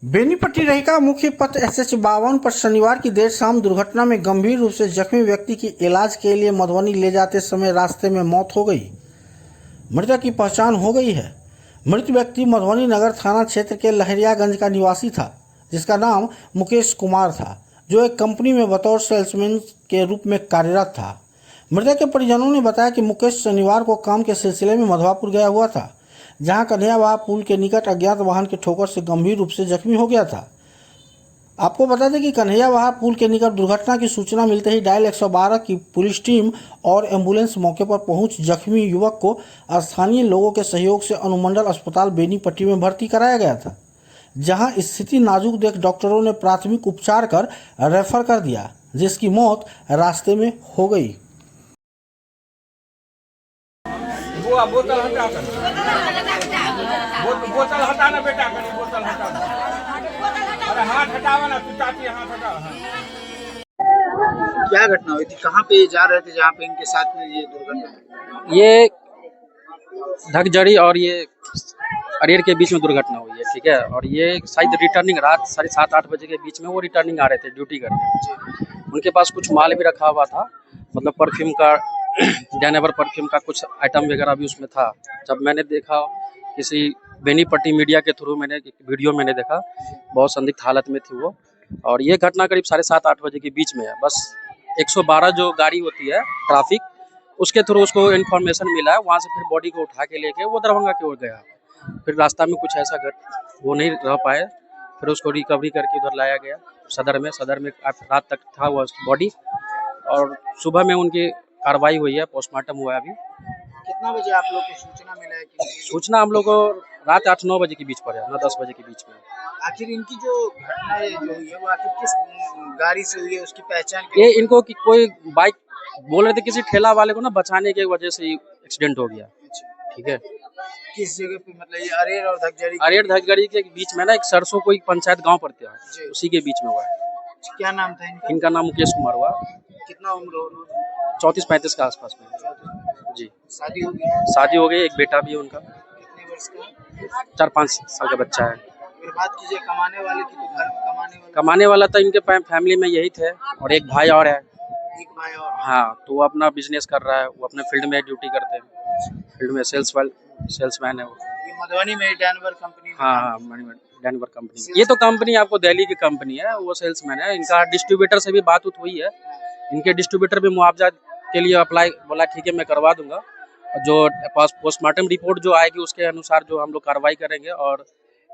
बेनीपट्टी रहिका मुख्य पथ SH 52 पर शनिवार की देर शाम दुर्घटना में गंभीर रूप से जख्मी व्यक्ति की इलाज के लिए मधुबनी ले जाते समय रास्ते में मौत हो गई। मृतक की पहचान हो गई है। मृत व्यक्ति मधुबनी नगर थाना क्षेत्र के लहरियागंज का निवासी था, जिसका नाम मुकेश कुमार था, जो एक कंपनी में बतौर सेल्समैन के रूप में कार्यरत था। मृतक के परिजनों ने बताया कि मुकेश शनिवार को काम के सिलसिले में मधवापुर गया हुआ था, जहां कन्हैयावाहा पुल के निकट अज्ञात वाहन की ठोकर से गंभीर रूप से जख्मी हो गया था। आपको बता दें कि कन्हैयावाहा पुल के निकट दुर्घटना की सूचना मिलते ही डायल 112 की पुलिस टीम और एम्बुलेंस मौके पर पहुंच जख्मी युवक को स्थानीय लोगों के सहयोग से अनुमंडल अस्पताल बेनीपट्टी में भर्ती कराया गया था, जहां स्थिति नाजुक देख डॉक्टरों ने प्राथमिक उपचार कर रेफर कर दिया, जिसकी मौत रास्ते में हो गई। बोतल हटा कर बोतल हटाना बेटा, कहीं बोतल हटाना। अरे हाथ हटावा ना, तू चाची हाथ हटा। क्या घटना हुई थी? कहाँ पे जा रहे थे जहाँ पे इनके साथ में ये दुर्घटना? ये ढकजड़ी और ये अरेर के बीच में दुर्घटना हुई है, ठीक है। और ये शायद रिटर्निंग रात 7:30-8 बजे के बीच में वो रिटर्निंग आ रहे थे ड्यूटी करने। उनके पास कुछ माल भी रखा हुआ था, मतलब परफ्यूम का डैनेवर परफ्यूम का कुछ आइटम वगैरह भी उसमें था। जब मैंने देखा, किसी बेनीपट्टी मीडिया के थ्रू मैंने एक वीडियो मैंने देखा, बहुत संदिग्ध हालत में थी वो। और ये घटना करीब 7:30-8 बजे के बीच में है। बस 112 जो गाड़ी होती है ट्रैफिक, उसके थ्रू उसको इन्फॉर्मेशन मिला है। वहाँ से फिर बॉडी को उठा के लेके वो दरभंगा की ओर गया। फिर रास्ता में कुछ ऐसा वो नहीं रह पाए, फिर उसको रिकवरी करके उधर लाया गया सदर में रात तक था वो बॉडी। और सुबह में उनकी कार्रवाई हुई है, पोस्टमार्टम हुआ है अभी। कितना बजे आप लोग को सूचना मिला है कि सूचना हम लोग को रात 8-9 बजे के बीच पर है, 9-10 बजे के बीच में। आखिर इनकी जो घटना है जो हुई है वो आखिर किस गाड़ी से हुई है, उसकी पहचान ये इनको कि कोई बाइक बोल रहे थे, किसी ठेला वाले को ना बचाने की वजह से एक्सीडेंट हो गया, ठीक है। किस जगह पे, मतलब ये अरेर और धकजड़ी? अरेर धकजड़ी के बीच में ना एक सरसों कोई पंचायत गांव पड़ता है, उसी के बीच में हुआ है। क्या नाम था इनका? इनका नाम मुकेश कुमार हुआ। कितना उम्र हो? 34-35 के आसपास में जी। शादी हो गई? शादी हो गई, एक बेटा भी है उनका, कितने वर्ष का? 4-5 साल का बच्चा है। फिर बात कीजिए कमाने वाले की, तो घर में कमाने वाला तो इनके फैमिली में यही थे, और एक भाई और है। एक भाई और? हाँ, तो वो अपना बिजनेस कर रहा है, वो अपने फील्ड में ड्यूटी करते हैं, फील्ड में सेल्समैन है वो। ये मधुबनी में डैनवर कंपनी? हाँ, डैनवर कंपनी। ये तो कंपनी आपको दिल्ली की कंपनी है, वो सेल्समैन है। इनका डिस्ट्रीब्यूटर से भी बात हुई है, इनके डिस्ट्रीब्यूटर भी मुआवजा के लिए अप्लाई बोला, ठीक है मैं करवा दूंगा। जो पोस्टमार्टम रिपोर्ट जो आएगी उसके अनुसार जो हम लोग कार्रवाई करेंगे। और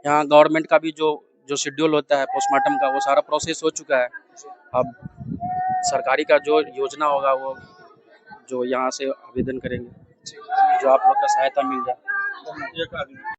यहाँ गवर्नमेंट का भी जो शेड्यूल होता है पोस्टमार्टम का, वो सारा प्रोसेस हो चुका है। अब सरकारी का जो योजना होगा वो जो यहाँ से आवेदन करेंगे, जो आप लोग का सहायता मिल जाए।